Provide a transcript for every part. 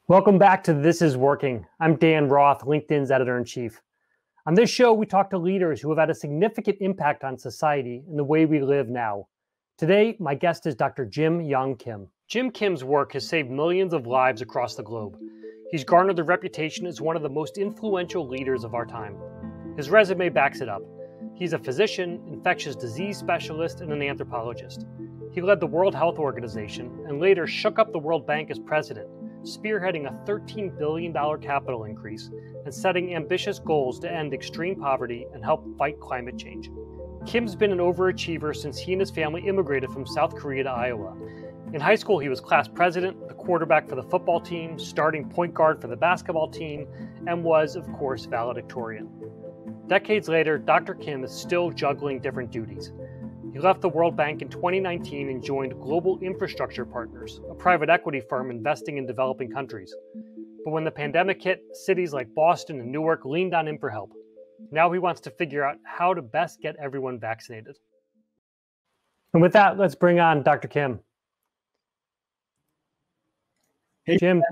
Welcome back to This Is Working. I'm Dan Roth, LinkedIn's editor-in-chief. On this show, we talk to leaders who have had a significant impact on society and the way we live now. Today, my guest is Dr. Yong Kim. Jim Kim's work has saved millions of lives across the globe. He's garnered a reputation as one of the most influential leaders of our time. His resume backs it up. He's a physician, infectious disease specialist, and an anthropologist. He led the World Health Organization and later shook up the World Bank as president, spearheading a $13 billion capital increase and setting ambitious goals to end extreme poverty and help fight climate change. Kim's been an overachiever since he and his family immigrated from South Korea to Iowa. In high school, he was class president, the quarterback for the football team, starting point guard for the basketball team, and was, of course, valedictorian. Decades later, Dr. Kim is still juggling different duties. He left the World Bank in 2019 and joined Global Infrastructure Partners, a private equity firm investing in developing countries. But when the pandemic hit, cities like Boston and Newark leaned on him for help. Now he wants to figure out how to best get everyone vaccinated. And with that, let's bring on Dr. Kim. Hey, Jim,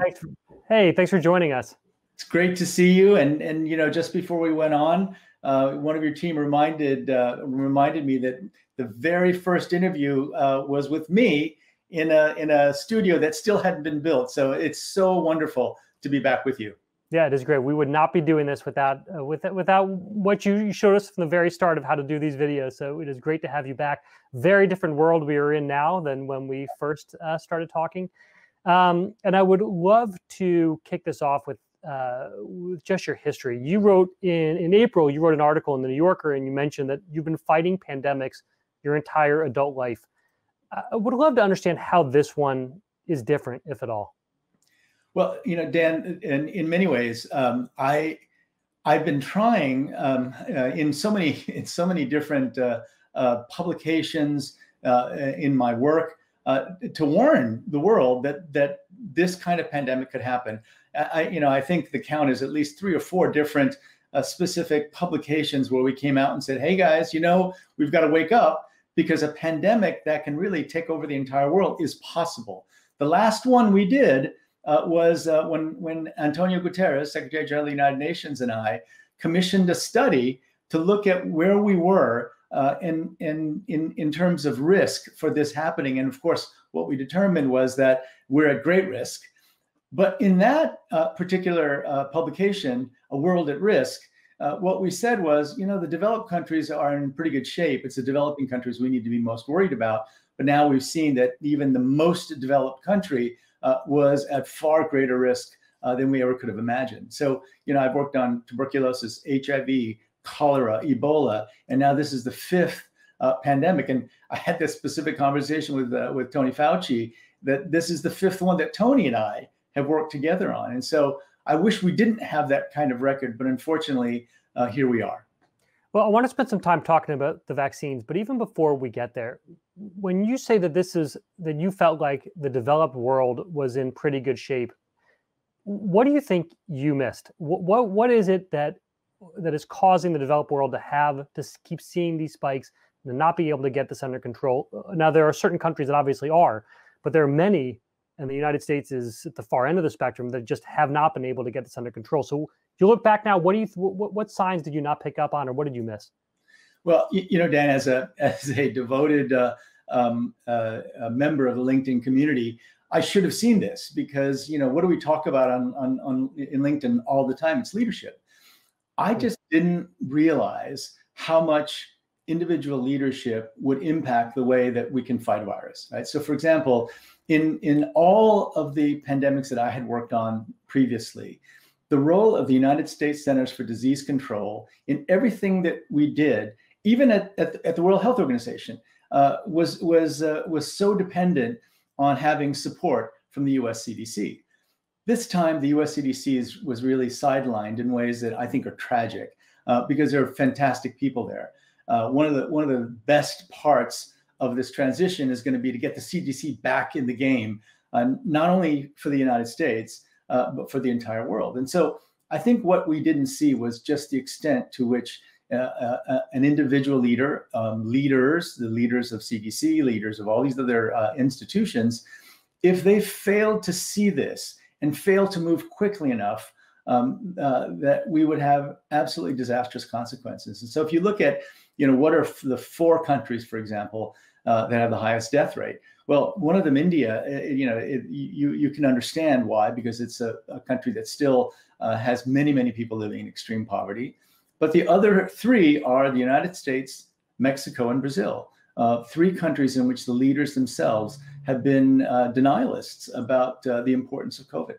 thanks for joining us. It's great to see you. And just before we went on, one of your team reminded me that the very first interview was with me in a studio that still hadn't been built. So it's so wonderful to be back with you. Yeah, it is great. We would not be doing this without what you showed us from the very start of how to do these videos. So it is great to have you back. Very different world we are in now than when we first started talking. And I would love to kick this off with just your history. You wrote in April, you wrote an article in the New Yorker, and you mentioned that you've been fighting pandemics your entire adult life. I would love to understand how this one is different, if at all. Well, Dan, in many ways, I've been trying in so many different publications in my work to warn the world that this kind of pandemic could happen. I think the count is at least 3 or 4 different specific publications where we came out and said, hey guys, we've got to wake up because a pandemic that can really take over the entire world is possible. The last one we did was when Antonio Guterres, Secretary General of the United Nations, and I commissioned a study to look at where we were in terms of risk for this happening. And of course, what we determined was that we're at great risk. But in that particular publication, A World at Risk, what we said was, the developed countries are in pretty good shape. It's the developing countries we need to be most worried about. But now we've seen that even the most developed country was at far greater risk than we ever could have imagined. So, I've worked on tuberculosis, HIV, cholera, Ebola, and now this is the 5th pandemic. And I had this specific conversation with Tony Fauci that this is the 5th one that Tony and I have worked together on. And so I wish we didn't have that kind of record, but unfortunately, here we are. Well, I want to spend some time talking about the vaccines, but even before we get there, when you say that that you felt like the developed world was in pretty good shape, what do you think you missed? What is it that is causing the developed world to keep seeing these spikes and not be able to get this under control? Now, there are certain countries that obviously are, but there are many, and the United States is at the far end of the spectrum, that just have not been able to get this under control. So you look back now, what signs did you not pick up on, or what did you miss? Well, Dan, as a devoted member of the LinkedIn community, I should have seen this because, what do we talk about in LinkedIn all the time? It's leadership. I just didn't realize how much individual leadership would impact the way that we can fight a virus, right? So, for example, in all of the pandemics that I had worked on previously, the role of the United States Centers for Disease Control in everything that we did, even at the World Health Organization, was so dependent on having support from the U.S. CDC. This time, the U.S. CDC was really sidelined in ways that I think are tragic because there are fantastic people there. One of the best parts of this transition is going to be to get the CDC back in the game, not only for the United States, but for the entire world. And so I think what we didn't see was just the extent to which an individual leader, the leaders of CDC, leaders of all these other institutions, if they failed to see this and fail to move quickly enough, that we would have absolutely disastrous consequences. And so if you look at, what are the 4 countries, for example, that have the highest death rate? Well, one of them, India, you can understand why, because it's a country that still has many, many people living in extreme poverty. But the other 3 are the United States, Mexico, and Brazil. 3 countries in which the leaders themselves have been denialists about the importance of COVID.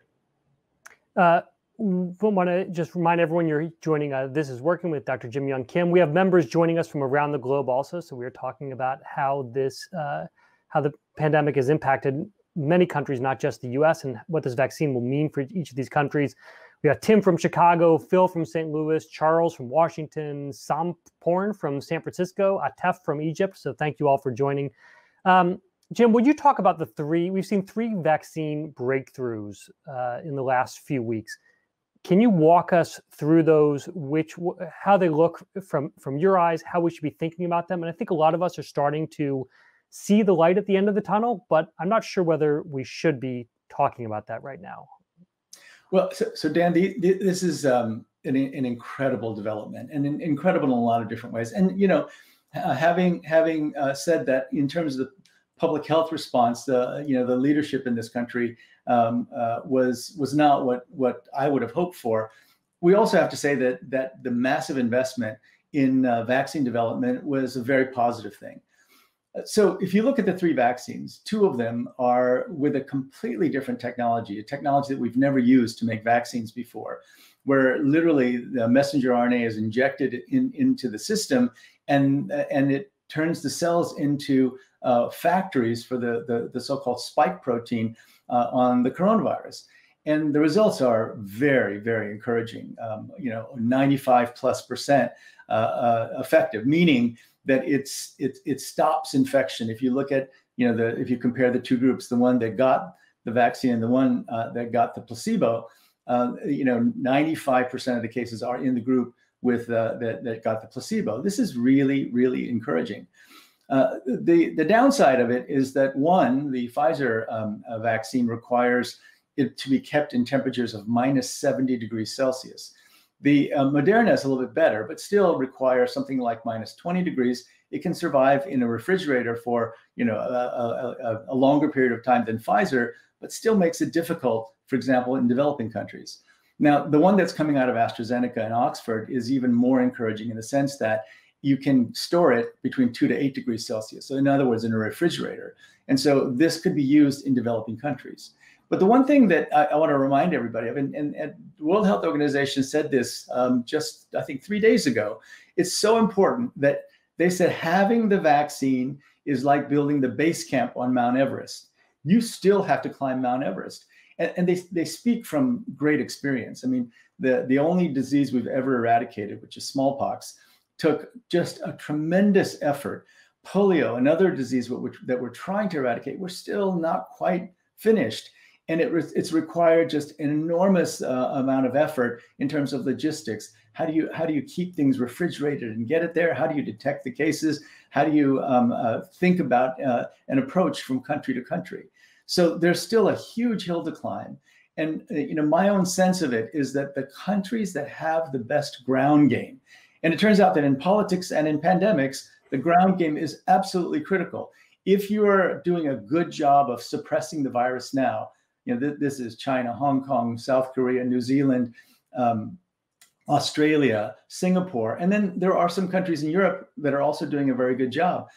I want to just remind everyone you're joining. This is Working with Dr. Jim Young Kim. We have members joining us from around the globe also. So we're talking about how the pandemic has impacted many countries, not just the U.S., and what this vaccine will mean for each of these countries. We have Tim from Chicago, Phil from St. Louis, Charles from Washington, Samporn from San Francisco, Atef from Egypt. So thank you all for joining. Jim, would you talk about we've seen 3 vaccine breakthroughs in the last few weeks. Can you walk us through those, how they look from your eyes, how we should be thinking about them? And I think a lot of us are starting to see the light at the end of the tunnel, but I'm not sure whether we should be talking about that right now. Well, so Dan, this is an incredible development, and incredible in a lot of different ways. And having said that, in terms of the public health response, the leadership in this country was not what I would have hoped for. We also have to say that the massive investment in vaccine development was a very positive thing. So if you look at the 3 vaccines, 2 of them are with a completely different technology, a technology that we've never used to make vaccines before, where literally the messenger RNA is injected into the system, and it turns the cells into factories for the so-called spike protein on the coronavirus. And the results are very, very encouraging. 95+% effective, meaning that it stops infection. If you look at, if you compare the 2 groups, the one that got the vaccine and the one that got the placebo, 95% of the cases are in the group with that got the placebo. This is really, really encouraging. The downside of it is that, one, the Pfizer vaccine requires it to be kept in temperatures of -70 degrees Celsius. The Moderna is a little bit better, but still requires something like -20 degrees. It can survive in a refrigerator for a longer period of time than Pfizer, but still makes it difficult, for example, in developing countries. Now, the one that's coming out of AstraZeneca and Oxford is even more encouraging in the sense that you can store it between 2 to 8 degrees Celsius. So in other words, in a refrigerator. And so this could be used in developing countries. But the one thing that I want to remind everybody of, and the World Health Organization said this just, I think, 3 days ago, it's so important that they said having the vaccine is like building the base camp on Mount Everest. You still have to climb Mount Everest. And they speak from great experience. I mean, the only disease we've ever eradicated, which is smallpox, took just a tremendous effort. Polio, another disease that we're trying to eradicate, we're still not quite finished. And it's required just an enormous amount of effort in terms of logistics. How do you keep things refrigerated and get it there? How do you detect the cases? How do you think about an approach from country to country? So there's still a huge hill to climb. And my own sense of it is that the countries that have the best ground game, and it turns out that in politics and in pandemics, the ground game is absolutely critical. If you are doing a good job of suppressing the virus now, this is China, Hong Kong, South Korea, New Zealand, Australia, Singapore, and then there are some countries in Europe that are also doing a very good job.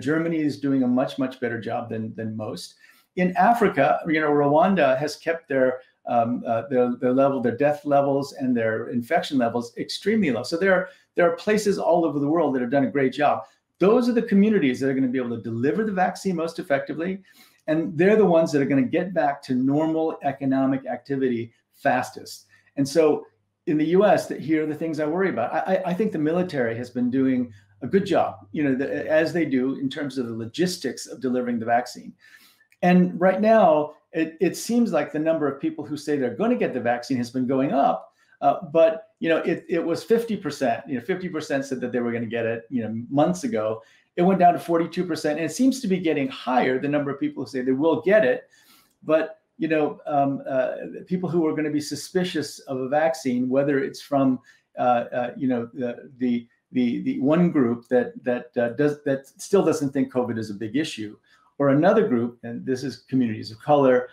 Germany is doing a much, much better job than most. In Africa, Rwanda has kept their level, their death levels and their infection levels extremely low. So there are places all over the world that have done a great job. Those are the communities that are going to be able to deliver the vaccine most effectively. And they're the ones that are going to get back to normal economic activity fastest. And so in the US, here are the things I worry about. I think the military has been doing a good job, as they do in terms of the logistics of delivering the vaccine. And right now, it seems like the number of people who say they're going to get the vaccine has been going up. But it was 50%. 50% said that they were going to get it months ago. It went down to 42%, and it seems to be getting higher, the number of people who say they will get it. But people who are going to be suspicious of a vaccine, whether it's from the one group that still doesn't think COVID is a big issue, or another group, and this is communities of color,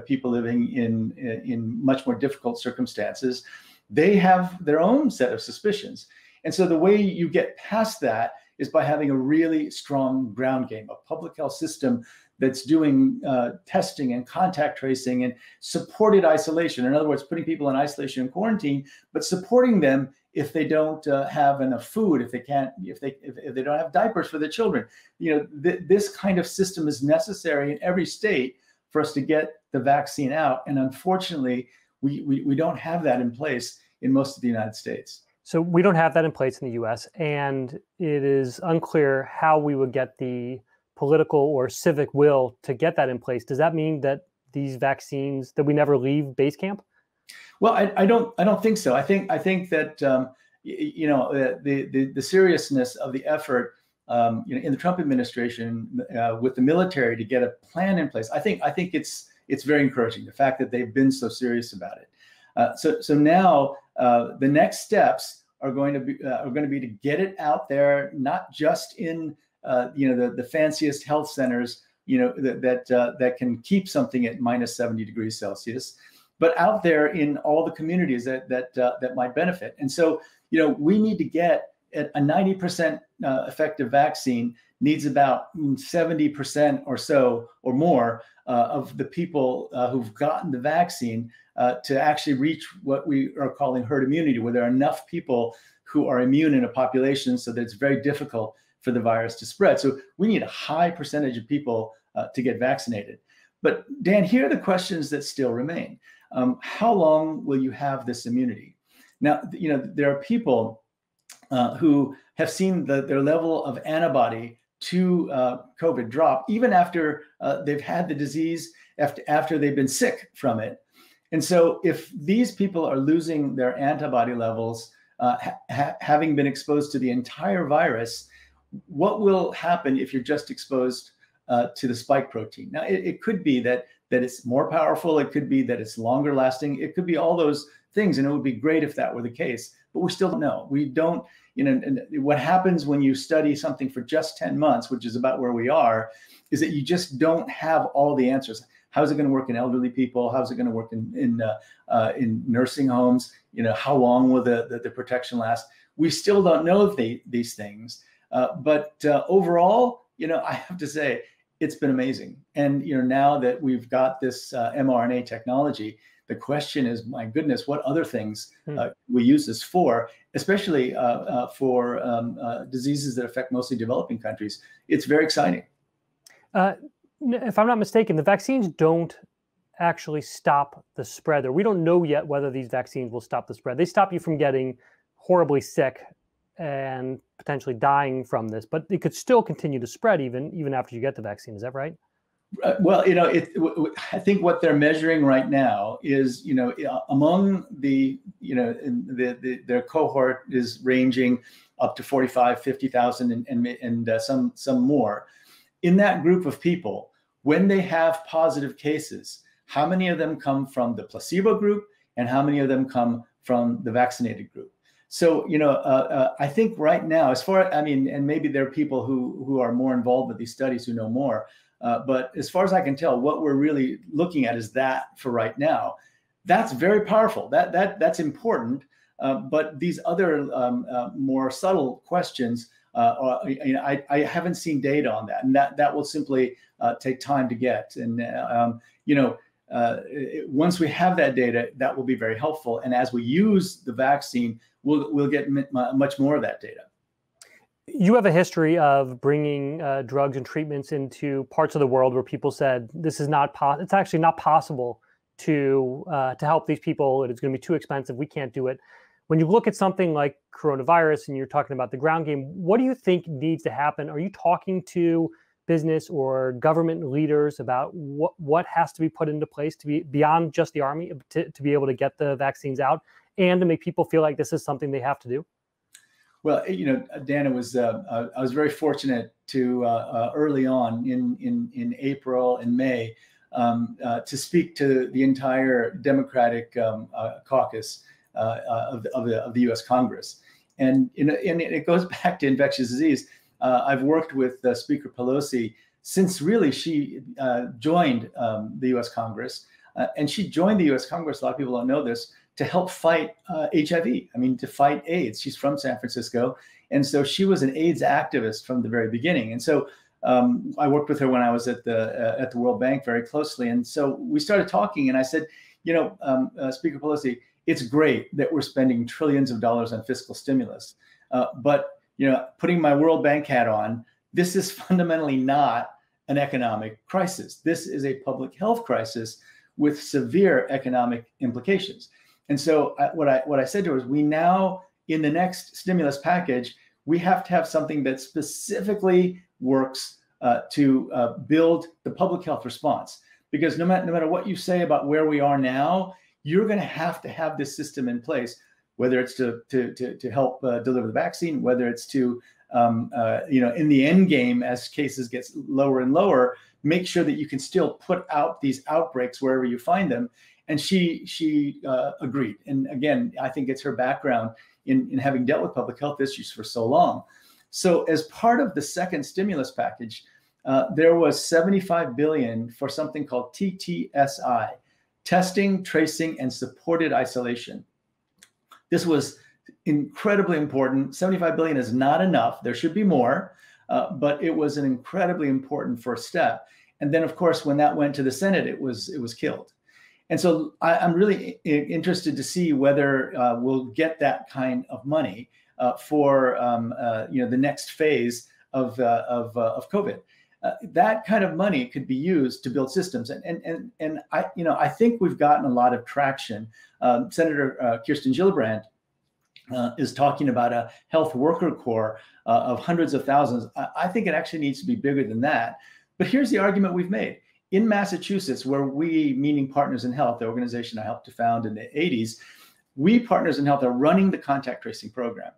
people living in much more difficult circumstances. They have their own set of suspicions. And so the way you get past that is by having a really strong ground game, a public health system that's doing testing and contact tracing and supported isolation. In other words, putting people in isolation and quarantine, but supporting them if they don't have enough food, if they don't have diapers for their children. This kind of system is necessary in every state for us to get the vaccine out. And unfortunately, we don't have that in place in most of the United States. So we don't have that in place in the US, and it is unclear how we would get the political or civic will to get that in place. Does that mean that these vaccines, that we never leave base camp? Well, I don't think so. I think that the seriousness of the effort in the Trump administration with the military to get a plan in place, I think it's very encouraging, the fact that they've been so serious about it. So now the next steps are going to be to get it out there, not just in the fanciest health centers that can keep something at minus 70 degrees Celsius, but out there in all the communities that might benefit. And so we need to get a 90% effective vaccine needs about 70% or so or more of the people who've gotten the vaccine to actually reach what we are calling herd immunity, where there are enough people who are immune in a population so that it's very difficult for the virus to spread. So we need a high percentage of people to get vaccinated. But Dan, here are the questions that still remain. How long will you have this immunity? Now, there are people who have seen their level of antibody to COVID drop, even after they've had the disease, after they've been sick from it. And so if these people are losing their antibody levels, having been exposed to the entire virus, what will happen if you're just exposed to the spike protein? Now, it could be that it's more powerful. It could be that it's longer lasting. It could be all those things. And it would be great if that were the case. But we still don't know. We don't, and what happens when you study something for just 10 months, which is about where we are, is that you just don't have all the answers. How's it going to work in elderly people? How's it going to work in nursing homes? How long will the protection last? We still don't know these things. But overall, I have to say, it's been amazing. And now that we've got this mRNA technology, the question is, my goodness, what other things we use this for, especially for diseases that affect mostly developing countries. It's very exciting. If I'm not mistaken, the vaccines don't actually stop the spread, or we don't know yet whether these vaccines will stop the spread. They stop you from getting horribly sick and potentially dying from this, but it could still continue to spread even after you get the vaccine. Is that right? Well, I think what they're measuring right now is, among their cohort is ranging up to 45, 50,000 and some more. In that group of people, when they have positive cases, how many of them come from the placebo group and how many of them come from the vaccinated group? So, I think right now, and maybe there are people who are more involved with these studies who know more, but as far as I can tell, what we're really looking at is that for right now. That's very powerful. That's important. But these other more subtle questions, I haven't seen data on that, and that will simply take time to get. And once we have that data, that will be very helpful. And as we use the vaccine, we'll get much more of that data. You have a history of bringing drugs and treatments into parts of the world where people said this is not it's actually not possible to help these people. It's going to be too expensive. We can't do it. When you look at something like coronavirus and you're talking about the ground game, what do you think needs to happen? Are you talking to business or government leaders about what has to be put into place to be beyond just the Army to be able to get the vaccines out and to make people feel like this is something they have to do? Well, Dan, I was very fortunate to early on in April and May to speak to the entire Democratic caucus of the U.S. Congress. And it goes back to infectious disease. I've worked with Speaker Pelosi since really she joined the U.S. Congress. And she joined the U.S. Congress, a lot of people don't know this, to help fight HIV. I mean, to fight AIDS. She's from San Francisco. And so she was an AIDS activist from the very beginning. And so I worked with her when I was at the World Bank very closely. And so we started talking, and I said, Speaker Pelosi, it's great that we're spending trillions of dollars on fiscal stimulus. But putting my World Bank hat on, this is fundamentally not an economic crisis. This is a public health crisis with severe economic implications. And so what I said to her is, we now, in the next stimulus package, we have to have something that specifically works to build the public health response. Because no matter what you say about where we are now, you're going to have this system in place, whether it's to help deliver the vaccine, whether it's to in the end game, as cases get lower and lower, make sure that you can still put out these outbreaks wherever you find them. And she agreed. And again, I think it's her background in having dealt with public health issues for so long. So as part of the second stimulus package, there was $75 billion for something called TTSI, testing, tracing, and supported isolation. This was incredibly important. $75 billion is not enough. There should be more, but it was an incredibly important first step. And then, of course, when that went to the Senate, it was killed. And so I'm really interested to see whether we'll get that kind of money for the next phase of COVID. That kind of money could be used to build systems, and I think we've gotten a lot of traction. Senator Kirsten Gillibrand is talking about a health worker corps of hundreds of thousands. I think it actually needs to be bigger than that. But here's the argument we've made. In Massachusetts, where we, meaning Partners in Health, the organization I helped to found in the 80s, we, Partners in Health, are running the contact tracing program.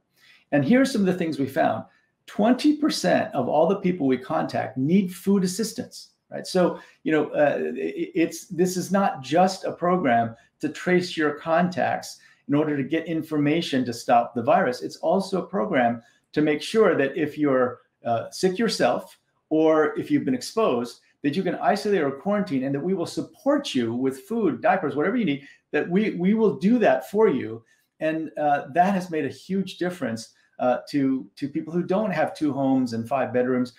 And here's some of the things we found. 20% of all the people we contact need food assistance, right? So, this is not just a program to trace your contacts in order to get information to stop the virus. It's also a program to make sure that if you're sick yourself or if you've been exposed, that you can isolate or quarantine, and that we will support you with food, diapers, whatever you need, that we will do that for you. And that has made a huge difference to people who don't have 2 homes and 5 bedrooms,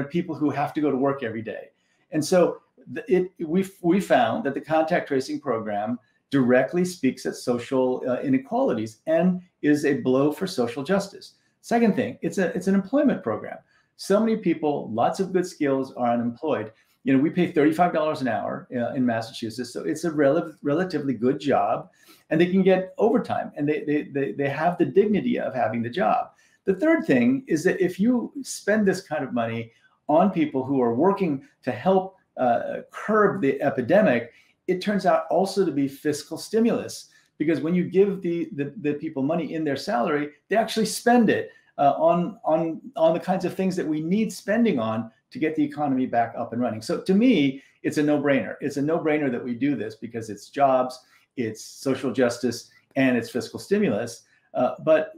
people who have to go to work every day. And so we found that the contact tracing program directly speaks at social inequalities and is a blow for social justice. Second thing, it's an employment program. So many people, lots of good skills, are unemployed. We pay $35 an hour in Massachusetts, so it's a relatively good job, and they can get overtime, and they have the dignity of having the job. The third thing is that if you spend this kind of money on people who are working to help curb the epidemic, it turns out also to be fiscal stimulus, because when you give the people money in their salary, they actually spend it on the kinds of things that we need spending on to get the economy back up and running. So to me, it's a no-brainer. It's a no-brainer that we do this because it's jobs, it's social justice, and it's fiscal stimulus. But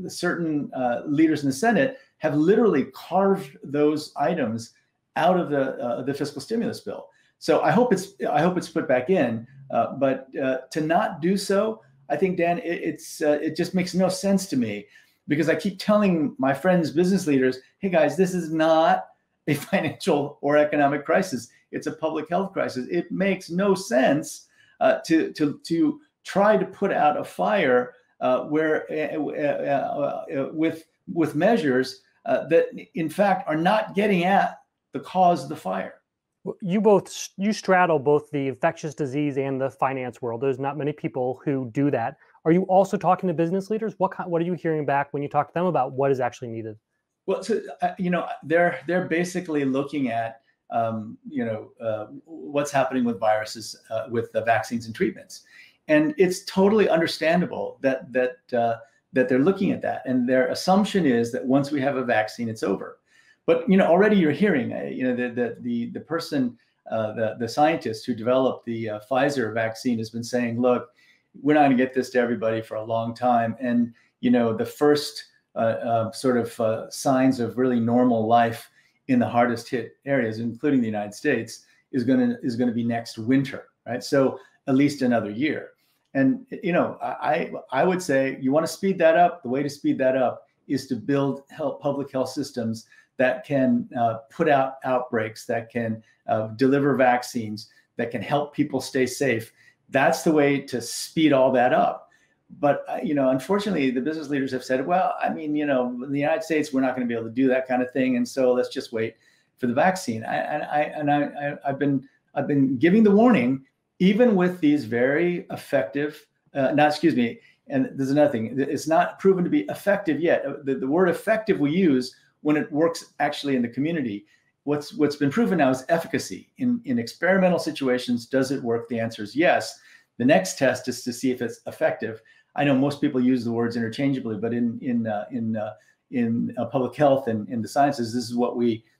certain leaders in the Senate have literally carved those items out of the fiscal stimulus bill. So I hope it's put back in. But to not do so, I think, Dan, it just makes no sense to me. Because I keep telling my friends, business leaders, hey guys, this is not a financial or economic crisis. It's a public health crisis. It makes no sense to try to put out a fire with measures that in fact are not getting at the cause of the fire. You straddle both the infectious disease and the finance world. There's not many people who do that. Are you also talking to business leaders? What are you hearing back when you talk to them about what is actually needed? Well, so they're basically looking at what's happening with viruses, with the vaccines and treatments, and it's totally understandable that they're looking at that, and their assumption is that once we have a vaccine, it's over. But already you're hearing the person the scientist who developed the Pfizer vaccine has been saying, look, we're not going to get this to everybody for a long time. And, the first signs of really normal life in the hardest hit areas, including the United States, is going to be next winter, right? So at least another year. And, I would say you want to speed that up. The way to speed that up is to build public health systems that can put out outbreaks, that can deliver vaccines, that can help people stay safe. That's the way to speed all that up. But, unfortunately, the business leaders have said, well, in the United States, we're not going to be able to do that kind of thing. And so let's just wait for the vaccine. I've been giving the warning, even with these very effective, and there's another thing, it's not proven to be effective yet. The word effective we use when it works actually in the community. What's been proven now is efficacy. In experimental situations, does it work? The answer is yes. The next test is to see if it's effective. I know most people use the words interchangeably, but in public health and in the sciences, this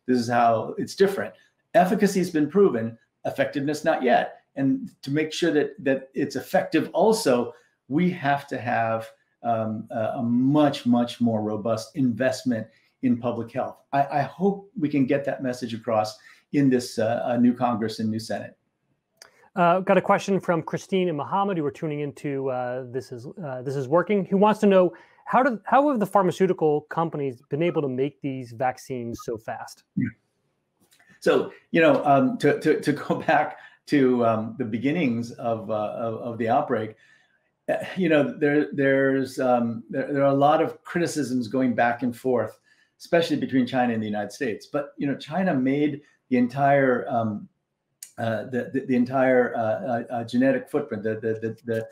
is how it's different. Efficacy has been proven, effectiveness not yet. And to make sure that it's effective also, we have to have a much, much more robust investment in public health. I hope we can get that message across in this new Congress and new Senate. Got a question from Christine and Mohammed, who are tuning into This is Working, who wants to know how have the pharmaceutical companies been able to make these vaccines so fast? So, to go back to the beginnings of the outbreak, there are a lot of criticisms going back and forth, especially between China and the United States. But China made the entire genetic footprint, the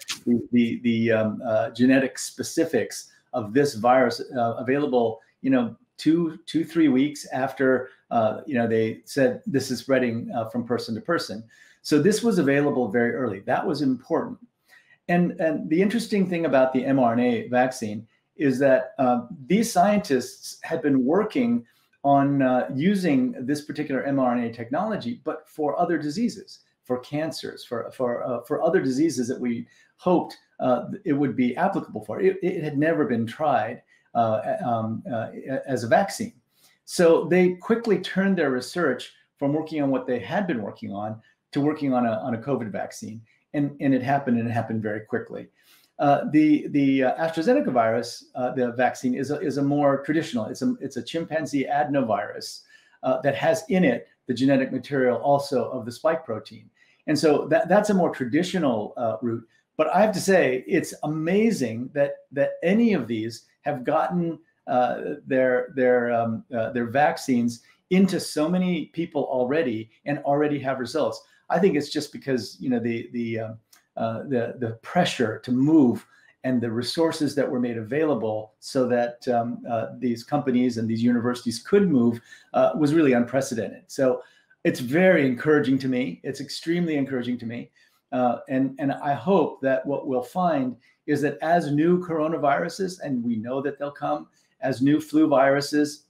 genetic specifics of this virus available, 2-3 weeks after they said this is spreading from person to person. So this was available very early. That was important. And the interesting thing about the mRNA vaccine is that these scientists had been working on using this particular mRNA technology, but for other diseases, for cancers, for other diseases that we hoped it would be applicable for. It had never been tried as a vaccine. So they quickly turned their research from working on what they had been working on to working on a COVID vaccine. And it happened very quickly. The AstraZeneca virus, the vaccine, is a more traditional. It's a chimpanzee adenovirus that has in it the genetic material also of the spike protein, and so that's a more traditional route. But I have to say, it's amazing that any of these have gotten their vaccines into so many people already and already have results. I think it's just because the pressure to move and the resources that were made available so that these companies and these universities could move was really unprecedented. So it's very encouraging to me. It's extremely encouraging to me. And I hope that what we'll find is that as new coronaviruses, and we know that they'll come, as new flu viruses,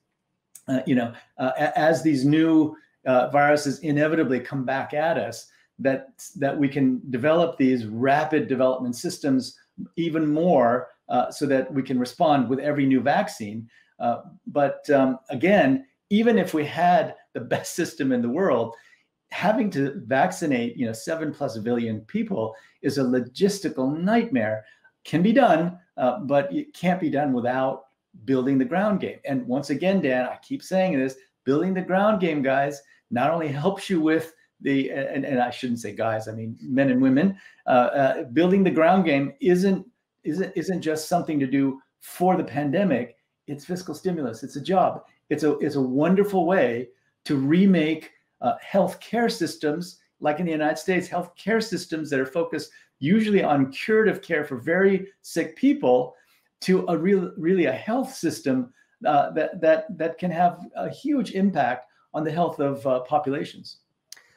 as these new viruses inevitably come back at us, that we can develop these rapid development systems even more so that we can respond with every new vaccine. But again, even if we had the best system in the world, having to vaccinate 7+ billion people is a logistical nightmare. Can be done, but it can't be done without building the ground game. And once again, Dan, I keep saying this, building the ground game, guys, not only helps you with and I shouldn't say guys, I mean men and women. Building the ground game isn't just something to do for the pandemic. It's fiscal stimulus. It's a job. It's a wonderful way to remake healthcare systems, like in the United States, healthcare systems that are focused usually on curative care for very sick people, to really a health system that can have a huge impact on the health of populations.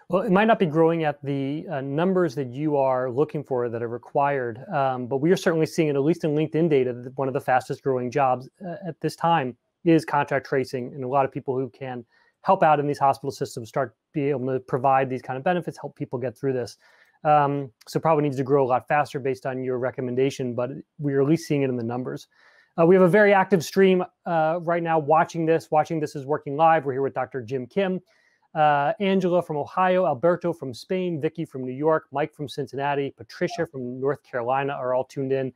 Well, it might not be growing at the numbers that you are looking for that are required, but we are certainly seeing it, at least in LinkedIn data, that one of the fastest growing jobs at this time is contract tracing, and a lot of people who can help out in these hospital systems, start being able to provide these kind of benefits, help people get through this. So probably needs to grow a lot faster based on your recommendation, but we're at least seeing it in the numbers. We have a very active stream right now watching this. Watching This is Working Live. We're here with Dr. Jim Kim, Angela from Ohio, Alberto from Spain, Vicky from New York, Mike from Cincinnati, Patricia from North Carolina are all tuned in.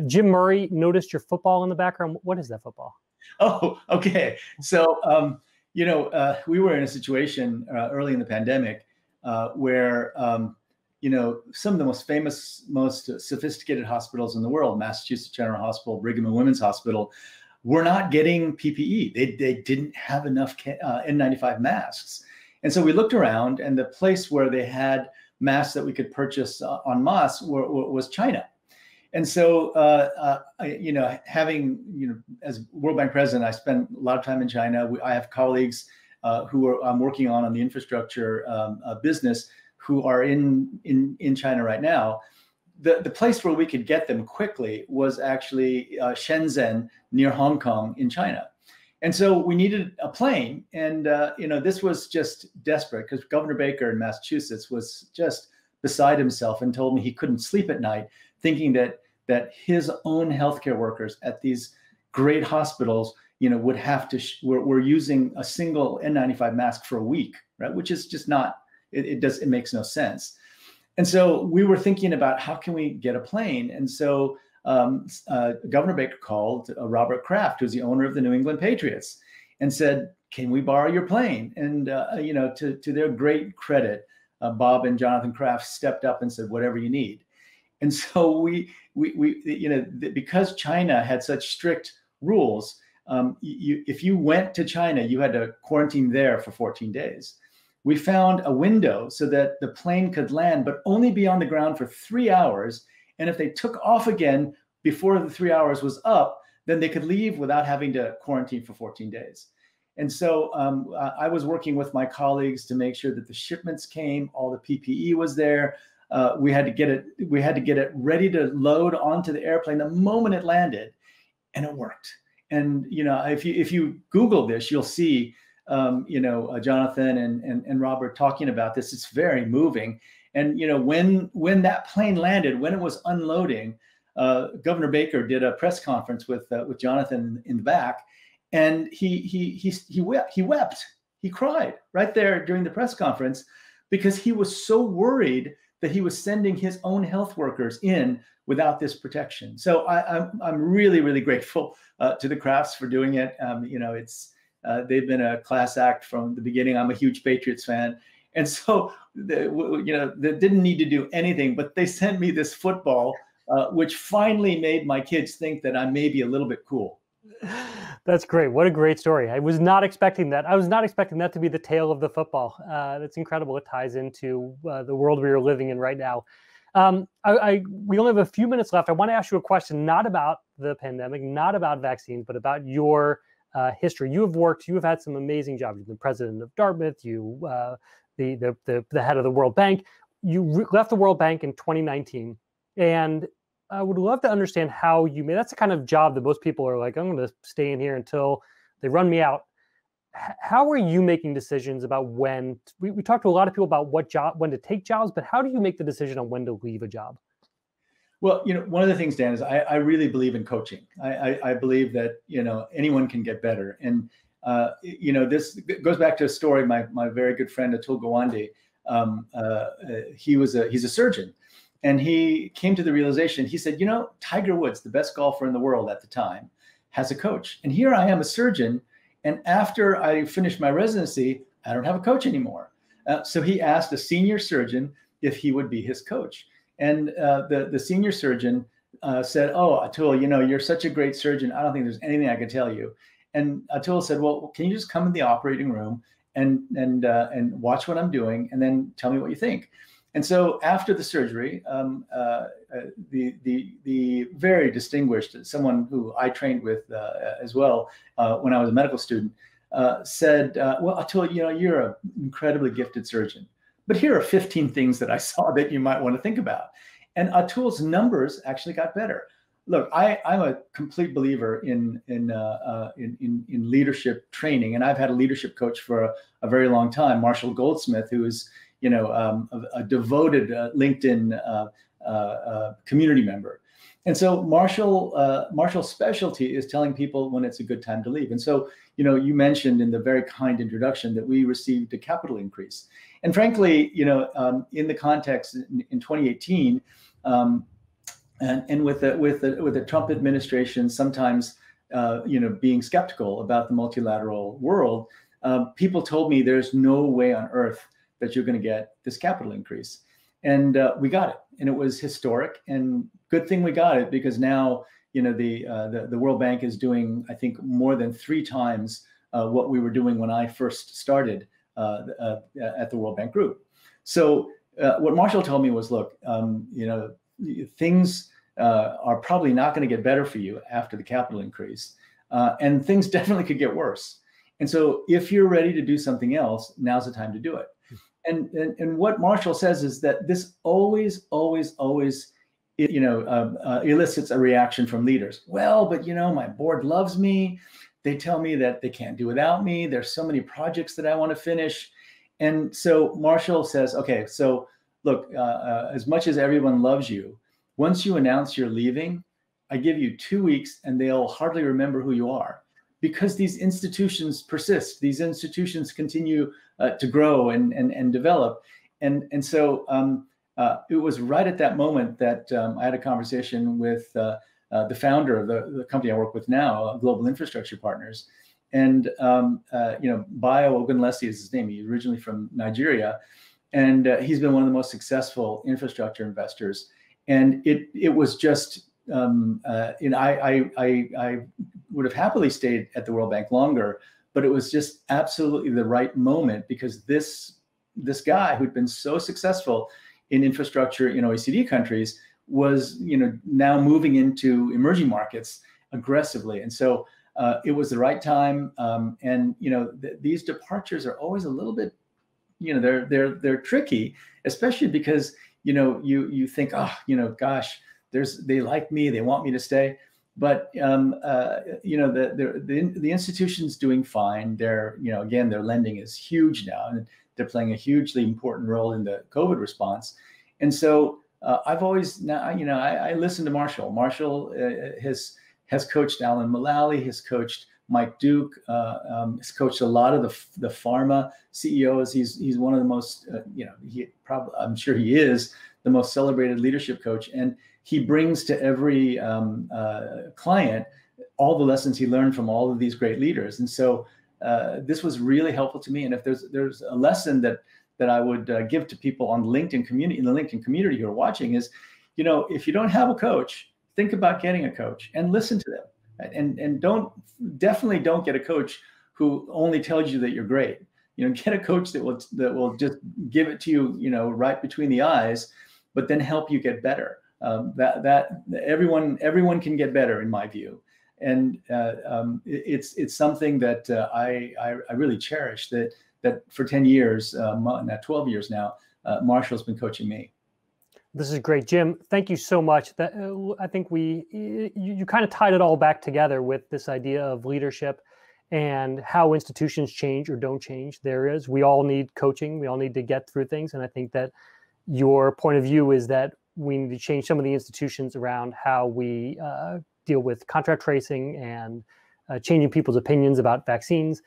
Jim Murray, noticed your football in the background. What is that football? Oh, okay. So, we were in a situation early in the pandemic where, some of the most famous, most sophisticated hospitals in the world, Massachusetts General Hospital, Brigham and Women's Hospital, were not getting PPE. They didn't have enough N95 masks. And so we looked around, and the place where they had masks that we could purchase en masse was China. And so, having, as World Bank president, I spent a lot of time in China. I have colleagues who I'm working on the infrastructure business who are in China right now. The place where we could get them quickly was actually Shenzhen, near Hong Kong in China. And so we needed a plane. And, this was just desperate because Governor Baker in Massachusetts was just beside himself and told me he couldn't sleep at night, thinking that his own healthcare workers at these great hospitals, would have to, we're using a single N95 mask for a week, right? Which is just not, it makes no sense. And so we were thinking about how can we get a plane? And so Governor Baker called Robert Kraft, who's the owner of the New England Patriots, and said, can we borrow your plane? And, to their great credit, Bob and Jonathan Kraft stepped up and said, whatever you need. And so we because China had such strict rules, if you went to China, you had to quarantine there for 14 days. We found a window so that the plane could land, but only be on the ground for 3 hours. And if they took off again before the 3 hours was up, then they could leave without having to quarantine for 14 days. And so I was working with my colleagues to make sure that the shipments came, all the PPE was there. We had to get it ready to load onto the airplane the moment it landed, and it worked. And if you Google this, you'll see Jonathan and Robert talking about this. It's very moving. And when that plane landed, when it was unloading, Governor Baker did a press conference with Jonathan in the back, and he wept. He cried right there during the press conference because he was so worried that he was sending his own health workers in without this protection. So I'm really, really grateful to the Crafts for doing it. They've been a class act from the beginning. I'm a huge Patriots fan. And so, they didn't need to do anything, but they sent me this football, which finally made my kids think that I'm maybe a little bit cool. That's great. What a great story. I was not expecting that. I was not expecting that to be the tale of the football. That's incredible. It ties into the world we are living in right now. We only have a few minutes left. I want to ask you a question, not about the pandemic, not about vaccines, but about your history. You have had some amazing jobs. You've been president of Dartmouth, the head of the World Bank. You left the World Bank in 2019. And I would love to understand how you made, that's the kind of job that most people are like, I'm going to stay in here until they run me out. How are you making decisions about when, we talked to a lot of people about when to take jobs, but how do you make the decision on when to leave a job? Well, one of the things, Dan, is I really believe in coaching. I believe that, anyone can get better. And, this goes back to a story, my very good friend, Atul Gawande, he's a surgeon. And he came to the realization, he said, Tiger Woods, the best golfer in the world at the time, has a coach. And here I am, a surgeon. And after I finished my residency, I don't have a coach anymore. So he asked a senior surgeon if he would be his coach. And the senior surgeon said, oh, Atul, you're such a great surgeon. I don't think there's anything I can tell you. And Atul said, well, can you just come in the operating room and watch what I'm doing and then tell me what you think? And so after the surgery, the very distinguished, someone who I trained with as well when I was a medical student, said, well, Atul, you're an incredibly gifted surgeon, but here are 15 things that I saw that you might want to think about. And Atul's numbers actually got better. look, I'm a complete believer in leadership training, and I've had a leadership coach for a very long time, Marshall Goldsmith, who is a devoted LinkedIn community member. And so Marshall's specialty is telling people when it's a good time to leave. And so, you mentioned in the very kind introduction that we received a capital increase. And frankly, in the context in 2018, and with the Trump administration sometimes, being skeptical about the multilateral world, people told me there's no way on earth that you're going to get this capital increase. And we got it, and it was historic. And good thing we got it, because now the World Bank is doing, I think, more than 3 times what we were doing when I first started at the World Bank Group. So what Marshall told me was, look, things are probably not going to get better for you after the capital increase, and things definitely could get worse. And so if you're ready to do something else, now's the time to do it. And what Marshall says is that this always elicits a reaction from leaders. Well, but my board loves me. They tell me that they can't do without me. There's so many projects that I want to finish. And so Marshall says, okay, so look, as much as everyone loves you, once you announce you're leaving, I give you 2 weeks and they'll hardly remember who you are, because these institutions persist. These institutions continue to grow and develop. And so it was right at that moment that I had a conversation with the founder of the company I work with now, Global Infrastructure Partners. And, Bayo Ogunlesi is his name. He's originally from Nigeria. And he's been one of the most successful infrastructure investors. And it was just, I would have happily stayed at the World Bank longer, but it was just absolutely the right moment, because this guy who'd been so successful in infrastructure in OECD countries was, now moving into emerging markets aggressively. And so it was the right time. And, these departures are always a little bit, they're tricky, especially because, you think, oh, gosh, they like me, they want me to stay. But the institution's doing fine. They're, again, their lending is huge now, and they're playing a hugely important role in the COVID response. And so I've always now, I listen to Marshall. Marshall has coached Alan Mulally, has coached Mike Duke, has coached a lot of the pharma CEOs. He's one of the most, I'm sure he is the most celebrated leadership coach, and he brings to every client all the lessons he learned from all of these great leaders. And so this was really helpful to me. And if there's a lesson that I would give to people on LinkedIn community, in the LinkedIn community who are watching, is, if you don't have a coach, think about getting a coach and listen to them. And definitely don't get a coach who only tells you that you're great. Get a coach that will just give it to you, right between the eyes, but then help you get better. That everyone can get better, in my view. And it's something that I really cherish, that for 10 years, now 12 years now, Marshall's been coaching me. This is great, Jim. Thank you so much. That I think you kind of tied it all back together with this idea of leadership and how institutions change or don't change. We all need coaching. We all need to get through things. And I think that your point of view is that we need to change some of the institutions around how we deal with contact tracing and changing people's opinions about vaccines,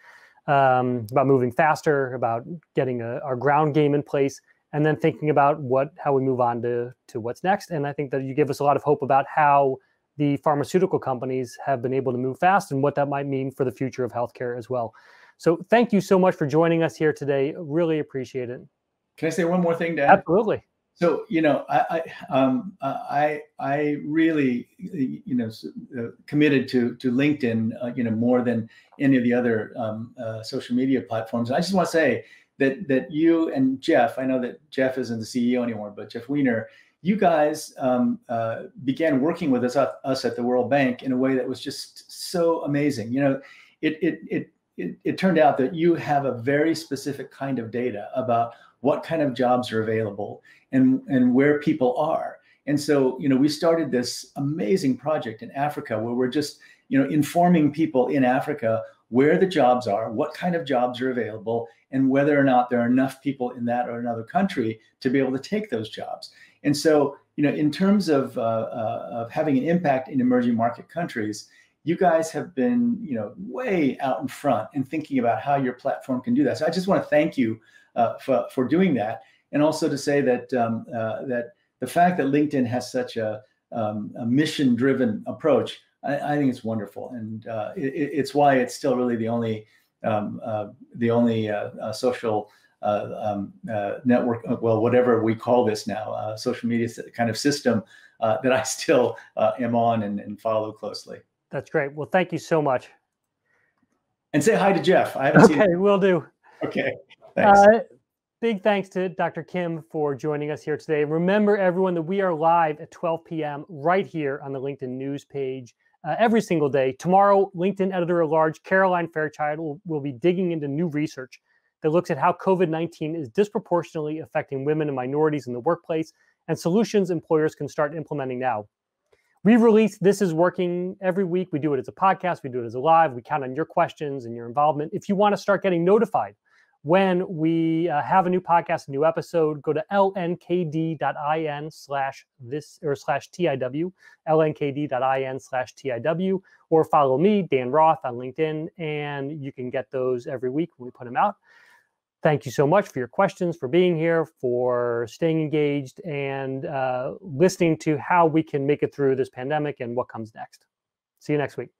about moving faster, about getting our ground game in place, and then thinking about how we move on to what's next. And I think that you give us a lot of hope about how the pharmaceutical companies have been able to move fast and what that might mean for the future of healthcare as well. So thank you so much for joining us here today. Really appreciate it. Can I say one more thing, Dan? Absolutely. So, I really, committed to LinkedIn, more than any of the other social media platforms. And I just want to say that you and Jeff, I know that Jeff isn't the CEO anymore, but Jeff Weiner, you guys began working with us at the World Bank in a way that was just so amazing. It turned out that you have a very specific kind of data about what kind of jobs are available and where people are. And so, we started this amazing project in Africa where we're just, informing people in Africa where the jobs are, what kind of jobs are available, and whether or not there are enough people in that or another country to be able to take those jobs. And so, in terms of having an impact in emerging market countries, you guys have been, way out in front in thinking about how your platform can do that. So I just want to thank you for doing that, and also to say that that the fact that LinkedIn has such a mission-driven approach, I think it's wonderful, and it's why it's still really the only social network, well, whatever we call this now, social media kind of system that I still am on and follow closely. That's great. Well, thank you so much. And say hi to Jeff. I haven't seen him. Okay, will do. Okay, thanks. Big thanks to Dr. Kim for joining us here today. Remember, everyone, that we are live at 12 p.m. right here on the LinkedIn news page every single day. Tomorrow, LinkedIn editor-at-large Caroline Fairchild will be digging into new research that looks at how COVID-19 is disproportionately affecting women and minorities in the workplace and solutions employers can start implementing now. We release This Is Working every week. We do it as a podcast. We do it as a live. We count on your questions and your involvement. If you want to start getting notified when we have a new podcast, a new episode, go to lnkd.in/this/TIW, lnkd.in/TIW, or follow me, Dan Roth, on LinkedIn, and you can get those every week when we put them out. Thank you so much for your questions, for being here, for staying engaged, and listening to how we can make it through this pandemic and what comes next. See you next week.